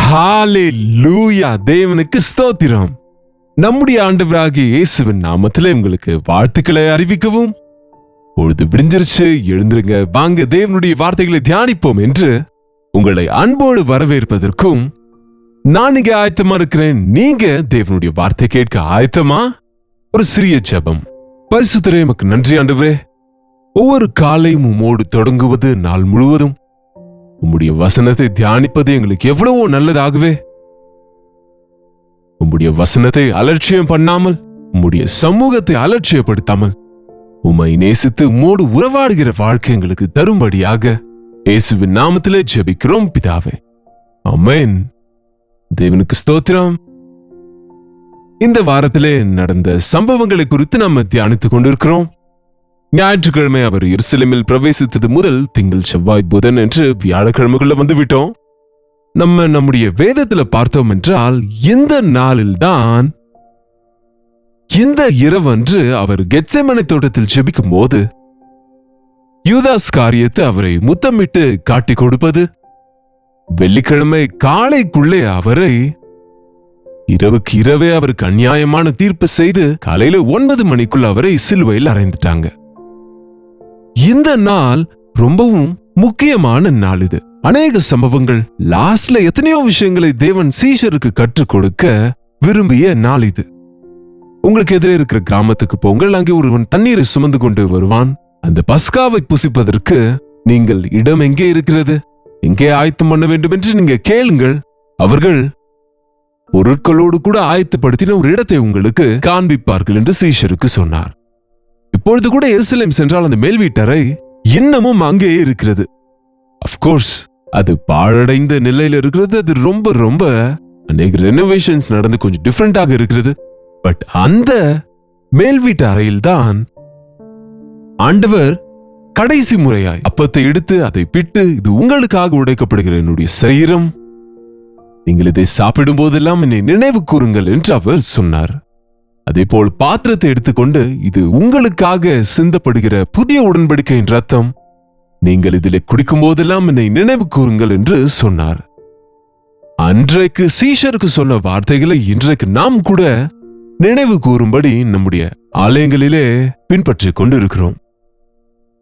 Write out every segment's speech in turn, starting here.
ஹல்லேலூயா, தேவனுக்கு ஸ்தோத்திரம். நம்முடைய ஆண்டவராகிய இயேசுவின் நாமத்திலே உங்களுக்கு வாழ்த்துக்களை அறிவிக்கவும். பொழுது விடிஞ்சிருச்சு, எழுந்திருங்க, வாங்க தேவனுடைய வார்த்தைகளை தியானிப்போம் என்று உங்களை அன்போடு வரவேற்பதற்கும் நான் இங்க ஆயத்தமா இருக்கிறேன். நீங்க தேவனுடைய வார்த்தை கேட்க ஆயத்தமா? ஒரு சிறிய ஜெபம். பரிசுத்தரே, எமக்கு நன்றி ஆண்டவரே. ஒவ்வொரு காலையும் உம்மோடு தொடங்குவது நாள் முழுவதும் உம்முடைய வசனத்தை தியானிப்பது எங்களுக்கு எவ்வளவோ நல்லதாகவே. உம்முடைய வசனத்தை அலட்சியம் பண்ணாமல், உம்முடைய சமூகத்தை அலட்சியப்படுத்தாமல், உம்மை நேசித்து உம்மோடு உறவாடுகிற வாழ்க்கை எங்களுக்கு தரும்படியாக இயேசுவின் நாமத்திலே ஜெபிக்கிறோம் பிதாவே, ஆமென். தேவனுக்கு ஸ்தோத்திரம். இந்த வாரத்திலே நடந்த சம்பவங்களை குறித்து நாம் தியானித்துக் கொண்டிருக்கிறோம். ஞாயிற்றுக்கிழமை அவர் எருசலேமில் பிரவேசித்தது முதல் திங்கள், செவ்வாய், புதன் என்று வியாழக்கிழமைக்குள்ள வந்துவிட்டோம். நம்முடைய வேதத்துல பார்த்தோம் என்றால் இந்த நாளில்தான், இந்த இரவன்று அவர் கெத்செமனே தோட்டத்தில் ஜெபிக்கும் போது யூதாஸ் காரியத்தை அவரை முத்தமிட்டு காட்டிக் கொடுப்பது, வெள்ளிக்கிழமை காலைக்குள்ளே அவரை இரவுக்கு இரவே அவருக்கு அநியாயமான தீர்ப்பு செய்து காலையில 9 மணிக்குள்ள அவரை சிலுவையில் அறைந்துட்டாங்க. இந்த நாள் ரொம்பவும் முக்கியமான நாள். இது அநேக சம்பவங்கள், லாஸ்ட்ல எத்தனையோ விஷயங்களை தேவன் சீஷருக்கு கற்றுக் கொடுக்க விரும்பிய நாள் இது. உங்களுக்கு எதிரே இருக்கிற கிராமத்துக்கு போங்கள், அங்கே ஒருவன் தண்ணீரை சுமந்து கொண்டு வருவான். அந்த பஸ்காவை புசிப்பதற்கு நீங்கள் இடம் எங்கே இருக்கிறது, எங்கே ஆயத்தம் பண்ண வேண்டும் என்று நீங்க கேளுங்கள். அவர்கள் பொருட்களோடு கூட ஆயத்தப்படுத்தின ஒரு இடத்தை உங்களுக்கு காண்பிப்பார்கள் என்று சீஷருக்கு சொன்னார். இப்பொழுது கூட எருசலேம் சென்றால் அந்த மேல் வீட்டறை இன்னமும் அங்கேயே இருக்கிறது. அஃப்கோர்ஸ் அது பாழடைந்த நிலையில இருக்கிறது. அது ரொம்ப ரொம்ப அநேக ரெனோவேஷன்ஸ் நடந்து கொஞ்சம் டிஃபரெண்டாக இருக்கிறது. பட் அந்த மேல் வீட்டு அறையில்தான் ஆண்டவர் கடைசி முறையாய் அப்பத்தை எடுத்து அதை பிட்டு, இது உங்களுக்காக உடைக்கப்படுகிற என்னுடைய சரீரம், நீங்கள் இதை சாப்பிடும் போதெல்லாம் என்னை நினைவு கூறுங்கள் என்று அவர் சொன்னார். அதே போல் பாத்திரத்தை எடுத்துக்கொண்டு, இது உங்களுக்காக சிந்தப்படுகிற புதிய உடன்படிக்கையின் ரத்தம், நீங்கள் இதில் குடிக்கும் போதெல்லாம் என்னை நினைவு கூறுங்கள் என்று சொன்னார். அன்றைக்கு சீஷருக்கு சொன்ன வார்த்தைகளை இன்றைக்கு நாம் கூட நினைவு கூறும்படி நம்முடைய ஆலயங்களிலே பின்பற்றி கொண்டு இருக்கிறோம்.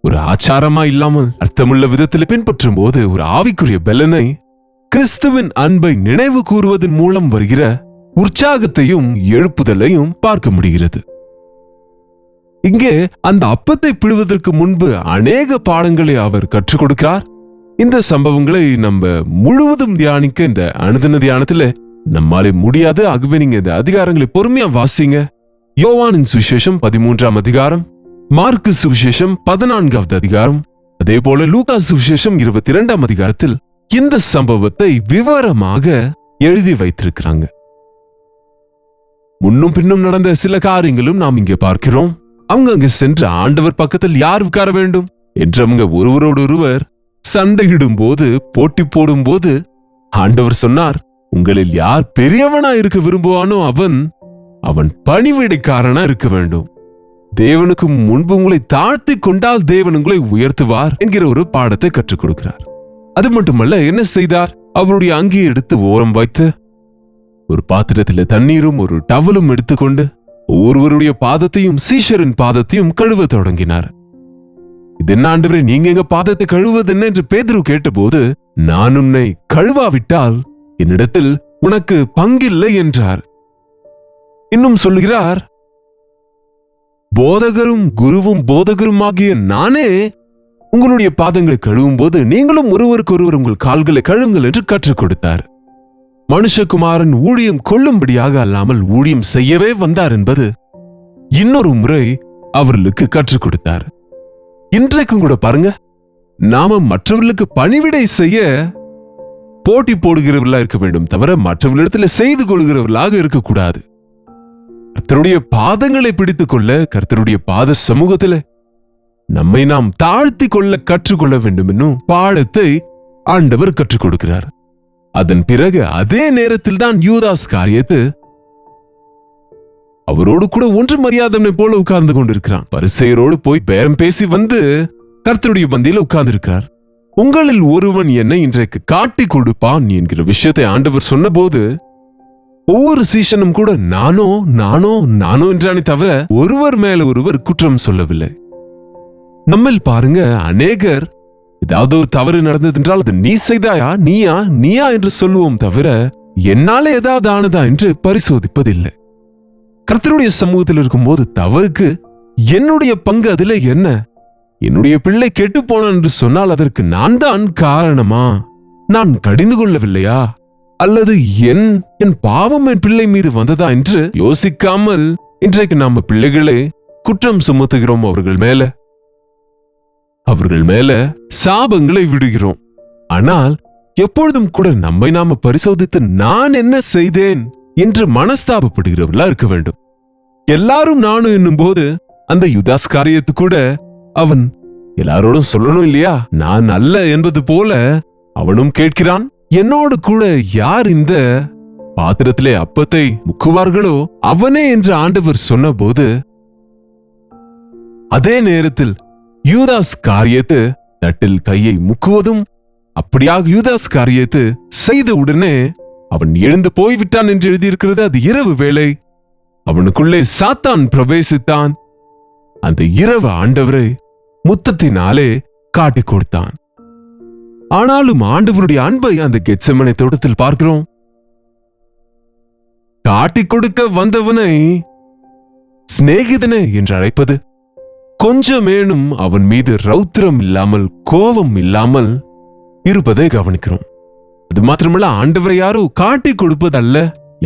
ஒரு ஆச்சாரமா இல்லாமல் அர்த்தமுள்ள விதத்தில் பின்பற்றும் போது ஒரு ஆவிக்குரிய பலனை, கிறிஸ்துவின் அன்பை நினைவு கூறுவதன் மூலம் வருகிற உற்சாகத்தையும் எழுப்புதலையும் பார்க்க முடிகிறது. இங்கே அந்த அப்பத்தை பிடுவதற்கு முன்பு அநேக பாடங்களை அவர் கற்றுக் கொடுக்கிறார். இந்த சம்பவங்களை நம்ம முழுவதும் தியானிக்க இந்த அனுதின தியானத்துல நம்மாலே முடியாது. ஆகவே நீங்க இந்த அதிகாரங்களை பொறுமையா வாசிங்க. யோவானின் சுவிசேஷம் 13ஆம் அதிகாரம், மார்க்கு சுவிசேஷம் 14வது அதிகாரம், அதே போல லூக்கா சுவிசேஷம் 22ஆம் அதிகாரத்தில் இந்த சம்பவத்தை விவரமாக எழுதி வைத்திருக்கிறாங்க. முன்னும் பின்னும் நடந்த சில காரியங்களும் நாம் இங்கே பார்க்கிறோம். அவங்க அங்கு சென்ற ஆண்டவர் பக்கத்தில் யார் உட்கார வேண்டும் என்று அவங்க ஒருவரோடு ஒருவர் சண்டையிடும் போது, போட்டி போடும் போது ஆண்டவர் சொன்னார், உங்களில் யார் பெரியவனா இருக்க விரும்புவானோ அவன் பணிவிடைக்காரனா இருக்க வேண்டும். தேவனுக்கு முன்பு உங்களை தாழ்த்தி கொண்டால் தேவன் உங்களை உயர்த்துவார் என்கிற ஒரு பாடத்தை கற்றுக் கொடுக்கிறார். அது மட்டுமல்ல, என்ன செய்தார்? அவருடைய அங்கியை எடுத்து ஓரம் வைத்து ஒரு பாத்திரத்தில் தண்ணீரும் ஒரு டவலும் எடுத்துக்கொண்டு ஒவ்வொருவருடைய பாதத்தையும் சீஷரின் பாதத்தையும் கழுவ தொடங்கினார். இது என்ன ஆண்டவரே, நீங்க எங்க பாதத்தை கழுவது என்ன என்று பேதுரு கேட்டபோது, நான் உன்னை கழுவாவிட்டால் என்னிடத்தில் உனக்கு பங்கில்லை என்றார். இன்னும் சொல்லுகிறார், போதகரும் குருவும் போதகருமாகிய நானே உங்களுடைய பாதங்களை கழுவும் போது நீங்களும் ஒருவருக்கு ஒருவர் உங்கள் கால்களை கழுவுங்கள் என்று கற்றுக் கொடுத்தார். மனுஷகுமாரன் ஊழியம் கொள்ளும்படியாக அல்லாமல் ஊழியம் செய்யவே வந்தார் என்பது இன்னொரு முறை அவர்களுக்கு கற்றுக் கொடுத்தார். இன்றைக்கும் கூட பாருங்க, நாம மற்றவர்களுக்கு பணிவிடை செய்ய போட்டி போடுகிறவர்களாக இருக்க வேண்டும் தவிர மற்றவர்களிடத்தில் செய்து கொள்கிறவர்களாக இருக்கக்கூடாது. கர்த்தருடைய பாதங்களை பிடித்துக் கொள்ள, கர்த்தருடைய பாத சமூகத்தில் நம்மை நாம் தாழ்த்தி கொள்ள கற்றுக்கொள்ள வேண்டும் என்னும் பாடத்தை ஆண்டவர் கற்றுக் கொடுக்கிறார். அதன் பிறகு அதே நேரத்தில் தான் யூதாஸ் காரியத்து அவரோடு கூட ஒன்றும் அறியாதவனை போல உட்கார்ந்து கொண்டிருக்கிறான். பரிசேயரோடு போய் பேரம் பேசி வந்து கர்த்தருடைய பந்தியில உட்கார்ந்து இருக்கிறார். உங்களில் ஒருவன் என்னை இன்றைக்கு காட்டி கொடுப்பான் என்கிற விஷயத்தை ஆண்டவர் சொன்னபோது ஒவ்வொரு சீஷனும் கூட நானோ நானோ நானோ என்றானே தவிர ஒருவர் மேல ஒருவர் குற்றம் சொல்லவில்லை. நம்மில் பாருங்க, அநேகர் ஏதாவது ஒரு தவறு நடந்தது என்றால் அது நீ செய்தாயா, நீயா நீயா என்று சொல்லுவோம் தவிர என்னால ஏதாவது ஆனதா என்று பரிசோதிப்பதில்லை. கர்த்தருடைய சமூகத்தில் இருக்கும்போது தவறுக்கு என்னுடைய பங்கு அதிலே என்ன? என்னுடைய பிள்ளை கெட்டு போனான் என்று சொன்னால் அதற்கு நான் தான் காரணமா? நான் கடிந்து கொள்ளவில்லையா? அல்லது என் பாவம் என் பிள்ளை மீது வந்ததா என்று யோசிக்காமல் இன்றைக்கு நாம பிள்ளைகளே குற்றம் சுமத்துகிறோம். அவர்கள் மேல சாபங்களை விடுகிறோம். ஆனால் எப்பொழுதும் கூட நம்மை நாம பரிசோதித்து நான் என்ன செய்தேன் என்று மனஸ்தாபப்படுகிறவர்களா இருக்க வேண்டும். எல்லாரும் நானும் என்னும் போது அந்த யூதாஸ் காரியத்து கூட அவன் எல்லாரோடும் சொல்லணும் இல்லையா? நான் அல்ல என்பது போல அவனும் கேட்கிறான், என்னோடு கூட யார் இந்த பாத்திரத்திலே அப்பத்தை முக்குவார்களோ அவனே என்று ஆண்டவர் சொன்னபோது அதே நேரத்தில் யூதாஸ் காரியத்து தட்டில் கையை முக்குவதும் அப்படியாக யூதாஸ் காரியத்து செய்த உடனே அவன் எழுந்து போய்விட்டான் என்று எழுதியிருக்கிறது. அது இரவு வேளை. அவனுக்குள்ளே சாத்தான் பிரவேசித்தான். அந்த இரவு ஆண்டவரை முத்தத்தினாலே காட்டிக் கொடுத்தான். ஆனாலும் ஆண்டவருடைய அன்பை அந்த கெத்செமனே தோட்டத்தில் பார்க்கிறோம். காட்டிக் கொடுக்க வந்தவனை சிநேகிதனே என்று அழைப்பது, கொஞ்சமேனும் அவன் மீது ரௌத்திரம் இல்லாமல் கோபம் இல்லாமல் இருப்பதை கவனிக்கிறோம். அது மாத்திரமல்ல, ஆண்டவரை யாரும் காட்டி கொடுப்பதல்ல,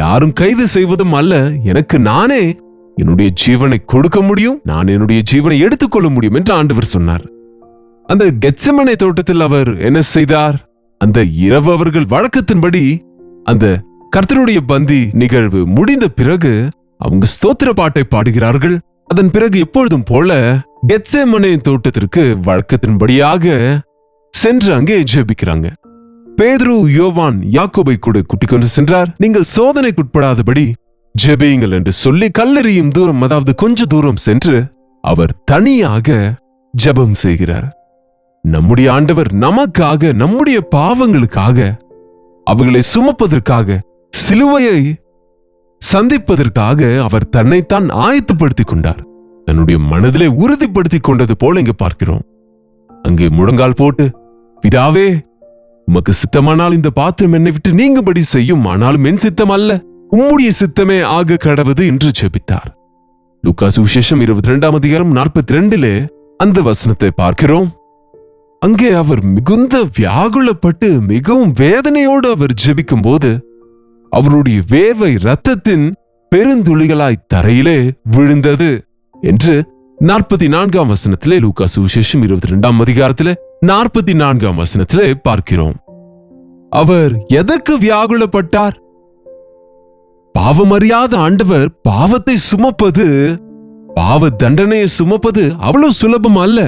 யாரும் கைது செய்வதும் அல்ல. எனக்கு நானே என்னுடைய ஜீவனை கொடுக்க முடியும், நான் என்னுடைய ஜீவனை எடுத்துக்கொள்ள முடியும் என்று ஆண்டவர் சொன்னார். அந்த கெத்செமனே தோட்டத்தில் அவர் என்ன செய்தார்? அந்த இரவு அவர்கள் வழக்கத்தின்படி அந்த கர்த்தருடைய பந்தி நிகழ்வு முடிந்த பிறகு அவங்க ஸ்தோத்திர பாட்டை பாடுகிறார்கள். அதன் பிறகு எப்பொழுதும் போல கெத்செமனே தோட்டத்திற்கு வழக்கத்தின்படியாக சென்று அங்கே ஜெபிக்கிறாங்க. பேதுரு, யோவான், யாக்கோபை கூட கூட்டிக் கொண்டு சென்றார். நீங்கள் சோதனைக்குட்படாதபடி ஜெபியுங்கள் என்று சொல்லி கல்லெறியும் தூரம், அதாவது கொஞ்ச தூரம் சென்று அவர் தனியாக ஜெபம் செய்கிறார். நம்முடைய ஆண்டவர் நமக்காக, நம்முடைய பாவங்களுக்காக, அவர்களை சுமப்பதற்காக, சிலுவையை சந்திப்பதற்காக அவர் தன்னைத்தான் ஆயத்தப்படுத்திக் கொண்டார். தன்னுடைய மனதிலே உறுதிப்படுத்திக் கொண்டது போல இங்கு பார்க்கிறோம். அங்கே முழங்கால் போட்டு, பிதாவே, உமக்கு சித்தமானால் இந்த பாத்திரம் என்னை விட்டு நீங்கும்படி செய்யும், ஆனாலும் என் சித்தம் அல்ல, உம்முடைய சித்தமே ஆக கடவது என்று ஜெபித்தார். லூக்கா சுவிசேஷம் 22:42 அந்த வசனத்தை பார்க்கிறோம். அங்கே அவர் மிகுந்த வியாகுலப்பட்டு மிகவும் வேதனையோடு அவர் ஜெபிக்கும் போது அவருடைய வேர்வை இரத்தத்தின் பெருந்துளிகளாய் தரையிலே விழுந்தது என்று 44 வசனத்திலே, லூக்கா சுவிசேஷம் 22 44 வசனத்திலே பார்க்கிறோம். அவர் எதற்கு வியாகுலப்பட்டார்? பாவமறியாத ஆண்டவர் பாவத்தை சுமப்பது, பாவ தண்டனையை சுமப்பது அவ்வளவு சுலபம் அல்ல.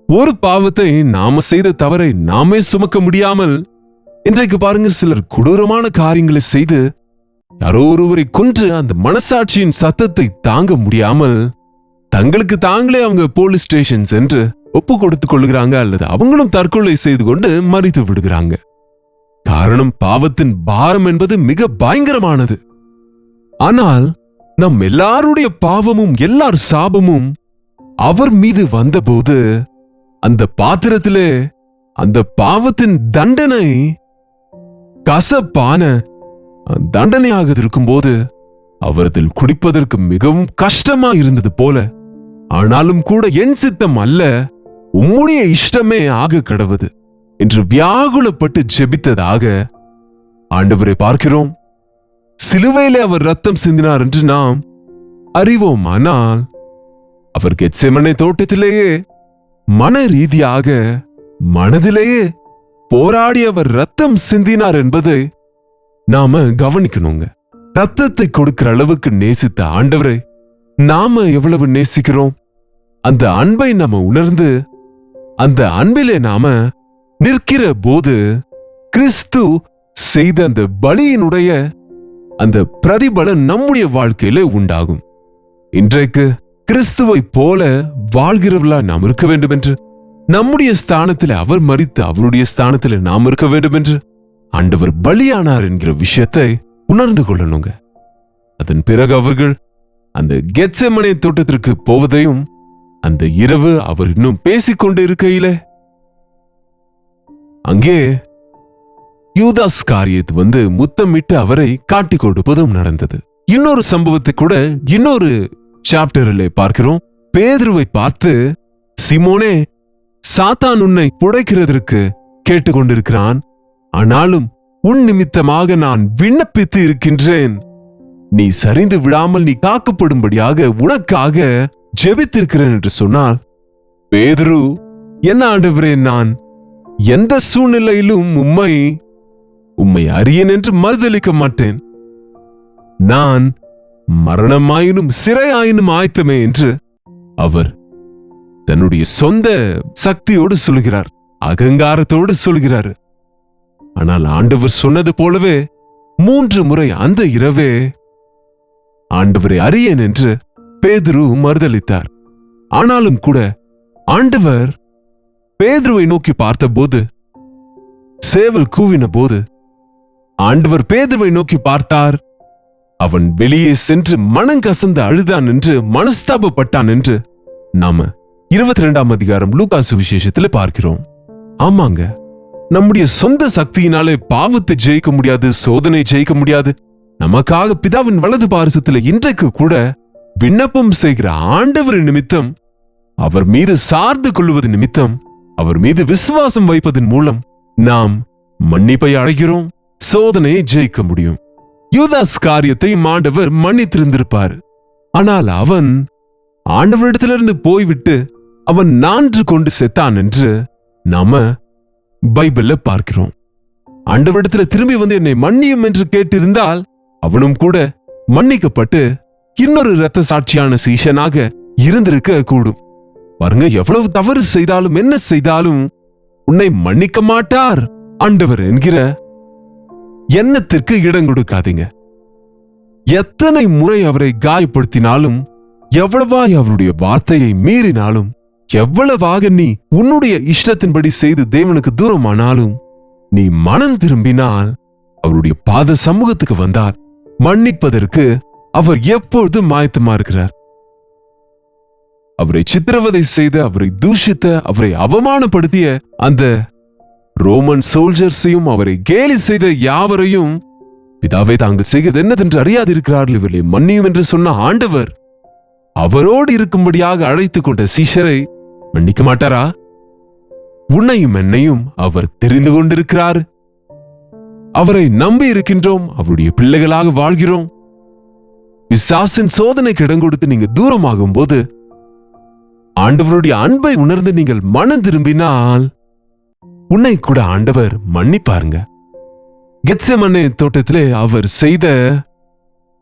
ஒரு பாவத்தை நாம செய்த தவறை நாமே சுமக்க முடியாமல் இன்றைக்கு பாருங்க, சிலர் கொடூரமான காரியங்களை செய்து யாரோ ஒருவரை கொன்று அந்த மனசாட்சியின் சத்தத்தை தாங்க முடியாமல் தங்களுக்கு தாங்களே அவங்க போலீஸ் ஸ்டேஷன் சென்று ஒப்பு கொடுத்துக் கொள்ளுகிறாங்க, அல்லது அவங்களும் தற்கொலை செய்து கொண்டு மரித்து விடுகிறாங்க. காரணம், பாவத்தின் பாரம் என்பது மிக பயங்கரமானது. ஆனால் நம் எல்லாருடைய பாவமும் எல்லார் சாபமும் அவர் மீது வந்தபோது அந்த பாத்திரத்திலே அந்த பாவத்தின் தண்டனை கசப்பான தண்டனையாக இருக்கும்போது அவரதில் குடிப்பதற்கு மிகவும் கஷ்டமா இருந்தது போல, ஆனாலும் கூட என் சித்தம் அல்ல, உம்முடைய இஷ்டமே ஆக கடவது என்று வியாகுலப்பட்டு ஜெபித்ததாக ஆண்டவரை பார்க்கிறோம். சிலுவையிலே அவர் ரத்தம் சிந்தினார் என்று நாம் அறிவோம். ஆனால் அவர் கெத்செமனே தோட்டத்திலேயே மன ரீதியாக மனதிலேயே போராடி அவர் ரத்தம் சிந்தினார் என்பதை நாம கவனிக்கணுங்க. ரத்தத்தை கொடுக்கிற அளவுக்கு நேசித்த ஆண்டவரை நாம எவ்வளவு நேசிக்கிறோம்? அந்த அன்பை நாம உணர்ந்து அந்த அன்பிலே நாம நிற்கிற போது கிறிஸ்து செய்த அந்த பலியினுடைய அந்த பிரதிபலன் நம்முடைய வாழ்க்கையில உண்டாகும். இன்றைக்கு கிறிஸ்துவை போல வாழ்கிறவர்களா நாம் இருக்க வேண்டும் என்று நம்முடைய ஸ்தானத்தில் அவர் மரித்து அவருடைய ஸ்தானத்தில் நாம் இருக்க வேண்டும் என்று ஆண்டவர் பலியானார் என்கிற விஷயத்தை உணர்ந்து கொள்ளணுங்க. அதன் பிறகு அவர்கள் அந்த கெத்செமனே தோட்டத்திற்கு போவதையும், அந்த இரவு அவர் இன்னும் பேசிக்கொண்டு இருக்கையில அங்கே யூதாஸ் காரியத் வந்து முத்தமிட்டு அவரை காட்டிக் கொடுப்பதும் நடந்தது. இன்னொரு சம்பவத்தை கூட இன்னொரு சாப்டரிலே பார்க்கிறோம். பேதுருவை பார்த்து, சிமோனே, சாத்தான் உன்னை புடைக்கிறதற்கு கேட்டுக்கொண்டிருக்கிறான், ஆனாலும் உன் நிமித்தமாக நான் விண்ணப்பித்து இருக்கின்றேன். நீ சரிந்து விடாமல் நீ காக்கப்படும்படியாக உனக்காக ஜெபித்திருக்கிறேன் என்று சொன்னால், பேதுரு, என்ன ஆண்டவரே, நான் எந்த சூழ்நிலையிலும் உம்மை அறியேன் என்று மறுதலிக்க மாட்டேன். நான் மரணமாயினும் சிறையாயினும் ஆயத்தமே என்று அவர் தன்னுடைய சொந்த சக்தியோடு சொல்கிறார், அகங்காரத்தோடு சொல்கிறார். ஆனால் ஆண்டவர் சொன்னது போலவே 3 முறை அந்த இரவே ஆண்டவரை அறியேன் என்று பேதுரு மறுதலித்தார். ஆனாலும் கூட ஆண்டவர் பேதுருவை நோக்கி பார்த்தபோது, சேவல் கூவின போது ஆண்டவர் பேதுருவை நோக்கி பார்த்தார். அவன் வெளியே சென்று மனங்கசந்து அழுதான் என்று, மனஸ்தாபப்பட்டான் என்று நாம 22ஆம் அதிகாரம் லூக்கா சுவிசேஷத்துல பார்க்கிறோம். ஆமாங்க, நம்முடைய சொந்த சக்தியினாலே பாவத்தை ஜெயிக்க முடியாது, சோதனை ஜெயிக்க முடியாது. நமக்காக பிதாவின் வலது பாரிசத்துல இன்றைக்கு கூட விண்ணப்பம் செய்கிற ஆண்டவர் நிமித்தம், அவர் மீது சார்ந்து கொள்வது நிமித்தம், அவர் மீது விசுவாசம் வைப்பதன் மூலம் நாம் மன்னிப்பை அடைகிறோம், சோதனையை ஜெயிக்க முடியும். யூதாஸ் காரியத்தை ஆண்டவர் மன்னித்திருந்திருப்பார். ஆனால் அவன் ஆண்டவரிடத்திலிருந்து போய்விட்டு அவன் நான்று கொண்டு செத்தான் என்று நாம பைபிள்ல பார்க்கிறோம். ஆண்டவரிடத்துல திரும்பி வந்து என்னை மன்னியும் என்று கேட்டிருந்தால் அவனும் கூட மன்னிக்கப்பட்டு இன்னொரு இரத்த சாட்சியான சீஷனாக இருந்திருக்க கூடும். பாருங்க, எவ்வளவு தவறு செய்தாலும் என்ன செய்தாலும் உன்னை மன்னிக்க மாட்டார் ஆண்டவர் என்கிற எண்ணத்திற்கு இடம் கொடுக்காதீங்க. எத்தனை முறை அவரை காயப்படுத்தினாலும், எவ்வளவாய் அவருடைய வார்த்தையை மீறினாலும், எவ்வளவாக நீ உன்னுடைய இஷ்டத்தின்படி செய்து தேவனுக்கு தூரமானாலும், நீ மனம் திரும்பினால், அவருடைய பாத சமூகத்துக்கு வந்தால் மன்னிப்பதற்கு அவர் எப்பொழுதும் ஆயத்தமா இருக்கிறார். அவரை சித்திரவதை செய்த, அவரை தூஷித்த, அவரை அவமானப்படுத்திய அந்த ரோமன் சோல்ஜர்ஸையும் அவரை கேலி செய்த யாவரையும், பிதாவை தாங்கள் செய்கிறது என்னதென்று அறியாதிருக்கிறார்கள், இவர்களை மன்னியும் என்று சொன்ன ஆண்டவர் அவரோடு இருக்கும்படியாக அழைத்துக் கொண்ட சீஷரை மன்னிக்க மாட்டாரா? உன்னையும் என்னையும் அவர் தெரிந்து கொண்டிருக்கிறார். அவரை நம்பி இருக்கின்றோம், அவருடைய பிள்ளைகளாக வாழ்கிறோம். பிசாசின் சோதனைக்கு இடம் கொடுத்து நீங்க தூரமாகும் போது ஆண்டவருடைய அன்பை உணர்ந்து நீங்கள் மனம் திரும்பினால் உன்னை கூட ஆண்டவர் மன்னிப்பாருங்க. கெத்செமனே தோட்டத்திலே அவர் செய்த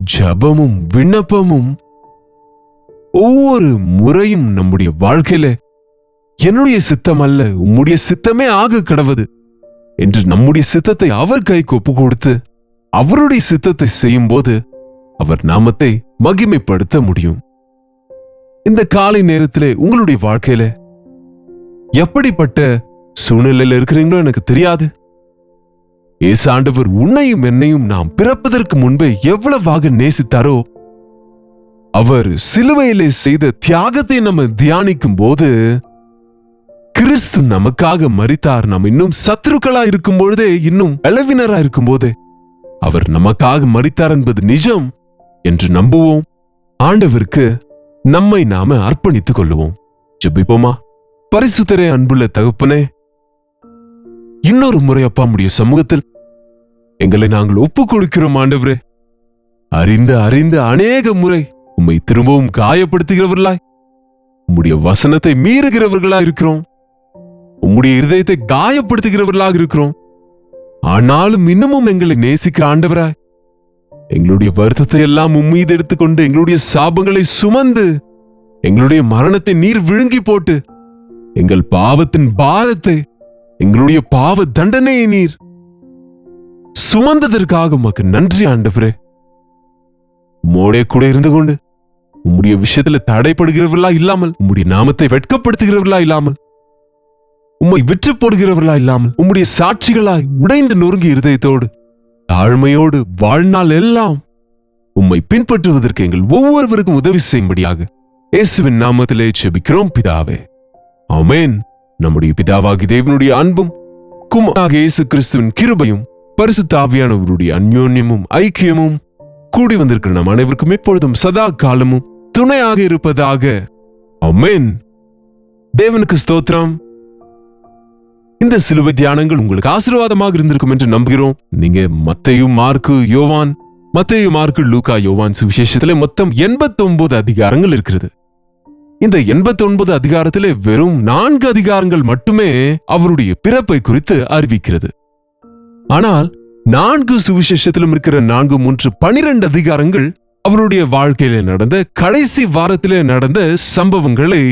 ஜபமும் விண்ணப்பமும் ஒவ்வொரு முறையும் நம்முடைய வாழ்க்கையில என்னுடைய சித்தம் அல்ல உம்முடைய சித்தமே ஆக கடவது என்று நம்முடைய சித்தத்தை அவர் கைக்கு ஒப்பு கொடுத்து அவருடைய சித்தத்தை செய்யும் போது அவர் நாமத்தை மகிமைப்படுத்த முடியும். இந்த காலை நேரத்திலே உங்களுடைய வாழ்க்கையில எப்படிப்பட்ட சூழ்நிலையில் இருக்கிறீங்களோ எனக்கு தெரியாது. இயேசு ஆண்டவர் உன்னையும் என்னையும் நாம் பிறப்பதற்கு முன்பே எவ்வளவாக நேசித்தாரோ, அவர் சிலுவையிலே செய்த தியாகத்தை நம்ம தியானிக்கும் போது, கிறிஸ்து நமக்காக மரித்தார். நாம் இன்னும் சத்துருக்களா இருக்கும் பொழுதே, இன்னும் அளவினரா இருக்கும் போதே அவர் நமக்காக மரித்தார் என்பது நிஜம் என்று நம்புவோம். ஆண்டவருக்கு நம்மை நாம அர்ப்பணித்துக் கொள்ளுவோம். ஜெபிப்போமா? பரிசுத்தரே, அன்புள்ள தகப்பனே, இன்னொரு முறை அப்பா உம்முடைய சமூகத்தில் எங்களை நாங்கள் ஒப்புக் கொடுக்கிறோம். ஆண்டவரே, அறிந்து அநேக முறை உம்மை திரும்பவும் காயப்படுத்துகிறவர்களாய், உம்முடைய வசனத்தை மீறுகிறவர்களாக இருக்கிறோம், உம்முடைய இருதயத்தை காயப்படுத்துகிறவர்களாக இருக்கிறோம். ஆனாலும் இன்னமும் எங்களை நேசிக்கிற ஆண்டவராய், எங்களுடைய வருத்தத்தை எல்லாம் உம்மீது எடுத்துக்கொண்டு எங்களுடைய சாபங்களை சுமந்து எங்களுடைய மரணத்தை நீர் விழுங்கி போட்டு எங்கள் பாவத்தின் பாரத்தை, எங்களுடைய பாவ தண்டனையை நீர் சுமந்ததற்காக உமக்கு நன்றி ஆண்டவரே. உம்மோடே கூட இருந்து கொண்டு உம்முடைய விஷயத்துல தடைப்படுகிறவர்களா இல்லாமல், உம்முடைய நாமத்தை வெட்கப்படுத்துகிறவர்களா இல்லாமல், உம்மை விற்று போடுகிறவர்களா இல்லாமல் உம்முடைய சாட்சிகளாய் உடைந்து நொறுங்கி இருதயத்தோடு தாழ்மையோடு வாழ்நாள் எல்லாம் உம்மை பின்பற்றுவதற்கு எங்கள் ஒவ்வொருவருக்கும் உதவி செய்யும்படியாக இயேசுவின் நாமத்திலே ஜெபிக்கிறோம் பிதாவே, ஆமென். நம்முடைய பிதாவாகிய தேவனுடைய அன்பும் குமாரனாகிய இயேசு கிறிஸ்துவின் கிருபையும் பரிசுத்த ஆவியானவருடைய அந்யோன்யமும் ஐக்கியமும் கூடி வந்திருக்கிற நம் அனைவருக்கும் எப்பொழுதும் சதா காலமும் துணையாக இருப்பதாக, ஆமென். தேவனுக்கு ஸ்தோத்திரம். இந்த சிலுவை தியானங்கள் உங்களுக்கு ஆசீர்வாதமாக இருந்திருக்கும் என்று நம்புகிறோம். நீங்க மத்தேயு, மார்க்கு, யோவான், மத்தேயு, மார்க்கு, லூக்கா, யோவான் சுவிசேஷத்திலே மொத்தம் 89 அதிகாரங்கள் இருக்கிறது. இந்த 89 அதிகாரத்திலே வெறும் 4 அதிகாரங்கள் மட்டுமே அவருடைய பிறப்பை குறித்து அறிவிக்கிறது. ஆனால் 4 சுவிசேஷத்திலும் இருக்கிற 4, 3, 12 அதிகாரங்கள் அவருடைய வாழ்க்கையிலே நடந்த கடைசி வாரத்திலே நடந்த சம்பவங்களை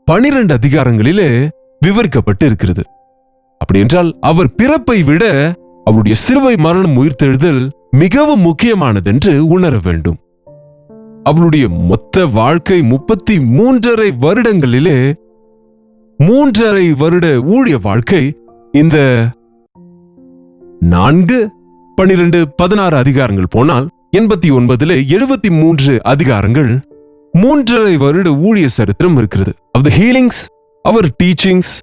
12 அதிகாரங்களிலே விவரிக்கப்பட்டு இருக்கிறது. அப்படி என்றால் அவர் பிறப்பை விட அவருடைய சிலுவை மரணம், உயிர்த்தெழுதல் மிகவும் முக்கியமானதென்று உணர வேண்டும். அவருடைய மொத்த வாழ்க்கை 33.5 வருடங்களிலே 3.5 வருட ஊழிய வாழ்க்கை இந்த 4, 12, 16 அதிகாரங்கள் போனால் 89 73 அதிகாரங்கள் 3.5 வருட ஊழிய சரித்திரம் இருக்கிறது. அவர் ஹீலிங்ஸ், அவர் டீச்சிங்ஸ்,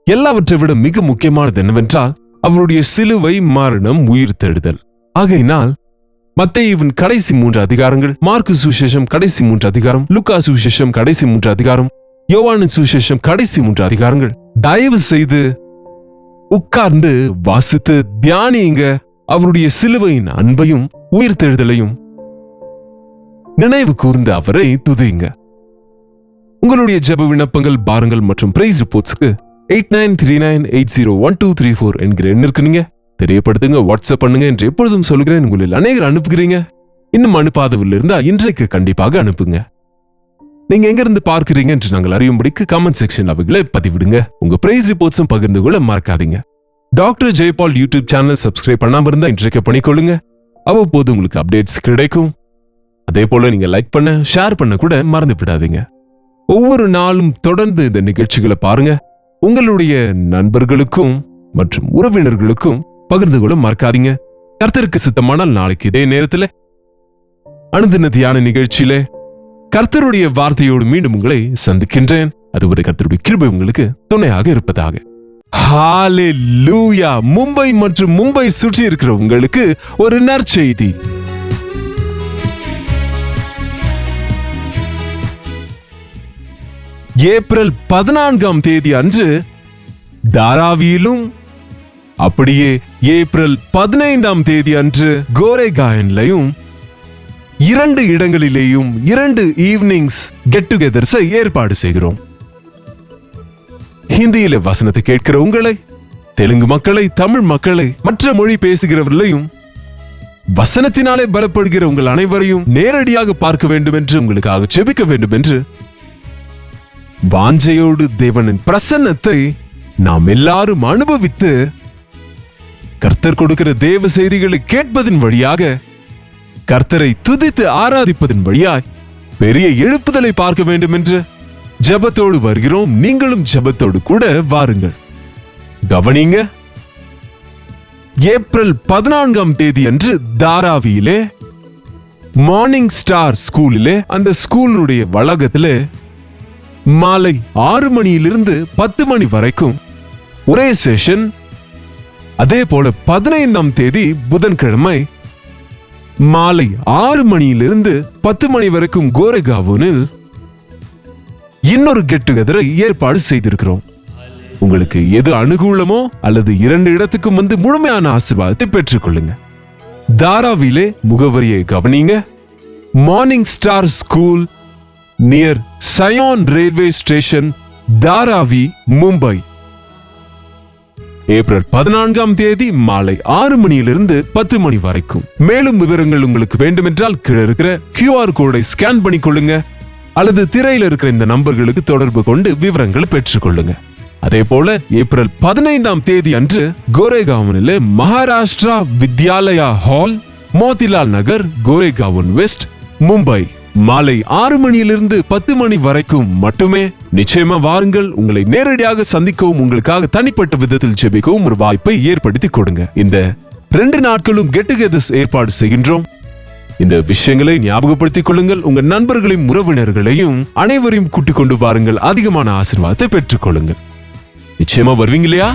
எல்லாவற்றை விட மிக முக்கியமானது என்னவென்றால் அவருடைய சிலுவை மரணம், உயிர்த்தெழுதல். ஆகையினால் மத்தேயுவின் கடைசி 3 அதிகாரங்கள், மார்க்கு சுவிசேஷம் கடைசி 3 அதிகாரம், லூக்கா சுவிசேஷம் கடைசி 3 அதிகாரம், யோவானின் சுவிசேஷம் கடைசி 3 அதிகாரங்கள் தயவு செய்து உட்கார்ந்து வாசித்து தியானியுங்க. அவருடைய சிலுவையின் அன்பையும் உயிர்த்தெழுதலையும் நினைவு கூர்ந்து அவரை துதியுங்க. உங்களுடைய ஜெப விண்ணப்பங்கள், பாருங்கள் மற்றும் பிரைஸ் ரிப்போர்ட்ஸ்க்கு 8939801234 என்கிற எண்ணிற்கு நீங்க தெரியப்படுத்துங்க, வாட்ஸ்அப் பண்ணுங்க என்று எப்பொழுதும் சொல்கிறேன். உங்களில் அநேகர் அனுப்புகிறீங்க. இன்னும் அனுப்பாதவில் இருந்தா இன்றைக்கு கண்டிப்பாக அனுப்புங்க. நீங்க எங்கிருந்து பார்க்கிறீங்க என்று நாங்கள் அறியும்படிக்கு கமெண்ட் செக்ஷன் அவைகளை பதிவிடுங்க. உங்க பிரைஸ் ரிப்போர்ட்ஸும் பகிர்ந்து கொள்ள மறக்காதீங்க. Doctor Jayapal YouTube channel subscribe பண்ணாம இருந்தா இன்றைக்கு பண்ணிக்கொள்ளுங்க. அவ்வப்போது உங்களுக்கு அப்டேட்ஸ் கிடைக்கும். அதே போல நீங்க லைக் பண்ண, ஷேர் பண்ண கூட மறந்து விடாதீங்க. ஒவ்வொரு நாளும் தொடர்ந்து இந்த நிகழ்ச்சிகளை பாருங்க. உங்களுடைய நண்பர்களுக்கும் மற்றும் உறவினர்களுக்கும் பகிர்ந்து கொள்ள மறக்காதீங்க. கர்த்தருக்கு சித்தமானால் நாளைக்கு இதே நேரத்தில் அனுதின தியான நிகழ்ச்சியிலே கர்த்தருடைய வார்த்தையோடு மீண்டும் உங்களை சந்திக்கின்றேன். அதுவரை கர்த்தருடைய கிருபை உங்களுக்கு துணையாக இருப்பதாக. ஹalleluya. மும்பை மற்றும் மும்பை சுற்றி இருக்கிற உங்களுக்கு ஒரு நற்செய்தி. ஏப்ரல் 14ஆம் தேதி அன்று தாராவியிலும், அப்படியே ஏப்ரல் 15ஆம் தேதி அன்று கோரேகாயன்லையும் 2 இடங்களிலேயும் 2 ஈவினிங்ஸ் கெட் டுகெதர்ஸை ஏற்பாடு செய்கிறோம். ஹிந்தியில வசனத்தை கேட்கிற உங்களை, தெலுங்கு மக்களை, தமிழ் மக்களை, மற்ற மொழி பேசுகிறவர்களையும், வசனத்தினாலே பலப்படுகிற உங்கள் அனைவரையும் நேரடியாக பார்க்க வேண்டும் என்று, உங்களுக்காக ஜெபிக்க வேண்டும் என்று வாஞ்சையோடு தேவனின் பிரசன்னத்தை நாம் எல்லாரும் அனுபவித்து கர்த்தர் கொடுக்கிற தேவ செய்திகளை கேட்பதன் வழியாக, கர்த்தரை துதித்து ஆராதிப்பதன் வழியாய் பெரிய எழுப்புதலை பார்க்க வேண்டும் என்று ஜெபத்தோடு வருகிறோம். நீங்களும் ஜெபத்தோடு கூட வாருங்கள். கவனிங்க, ஏப்ரல் 14ஆம் தேதி அன்று தாராவியிலே மார்னிங் ஸ்டார் ஸ்கூலிலே, அந்த ஸ்கூலுடைய வளாகத்திலே மாலை 6 மணியிலிருந்து 10 மணி வரைக்கும் ஒரே செஷன். அதே போல 15ஆம் தேதி புதன்கிழமை மாலை 6 மணியிலிருந்து 10 மணி வரைக்கும் கோரேகாவனில் இன்னொரு கெட் டுகெதரை ஏற்பாடு செய்திருக்கிறோம். உங்களுக்கு எது அனுகூலமோ அல்லது 2 இடத்துக்கும் வந்து முழுமையான ஆசீர்வாதத்தை பெற்றுக்கொள்ளுங்க. தாராவிலே முகவரியை கவனிங்க. Morning star school near Sion railway station, Dharavi, Mumbai. April 14ஆம் தேதி மாலை 6 மணியிலிருந்து 10 மணி வரைக்கும். மேலும் விவரங்கள் உங்களுக்கு வேண்டுமென்றால் கீழே இருக்கிற QR கோடை ஸ்கேன் பண்ணிக்கொள்ளுங்க அல்லது திரையில இருக்கிற இந்த நம்பர்களுக்கு தொடர்பு கொண்டு விவரங்களை பெற்றுக்கொள்ளுங்க. அதே போல ஏப்ரல் 15ஆம் தேதி அன்று கோரேகாவனில் மகாராஷ்டிரா வித்யாலயா ஹால், மோதிலால் நகர், கோரேகாவன் வெஸ்ட், மும்பை மாலை 6 மணியிலிருந்து 10 மணி வரைக்கும் மட்டுமே நிச்சயமா வாருங்கள். உங்களை நேரடியாக சந்திக்கவும் உங்களுக்காக தனிப்பட்ட விதத்தில் ஜெபிக்கவும் ஒரு வாய்ப்பை ஏற்படுத்தி கொடுங்க. இந்த 2 நாட்களும் கெட் டுகெதர்ஸ் ஏற்பாடு செய்கின்றோம். இந்த விஷயங்களை ஞாபகப்படுத்திக் கொள்ளுங்கள். உங்க நண்பர்களையும் உறவினர்களையும் அனைவரையும் கூட்டிக் கொண்டு வாருங்கள். அதிகமான ஆசீர்வாதத்தை பெற்றுக் கொள்ளுங்கள். நிச்சயமா வருவீங்க இல்லையா?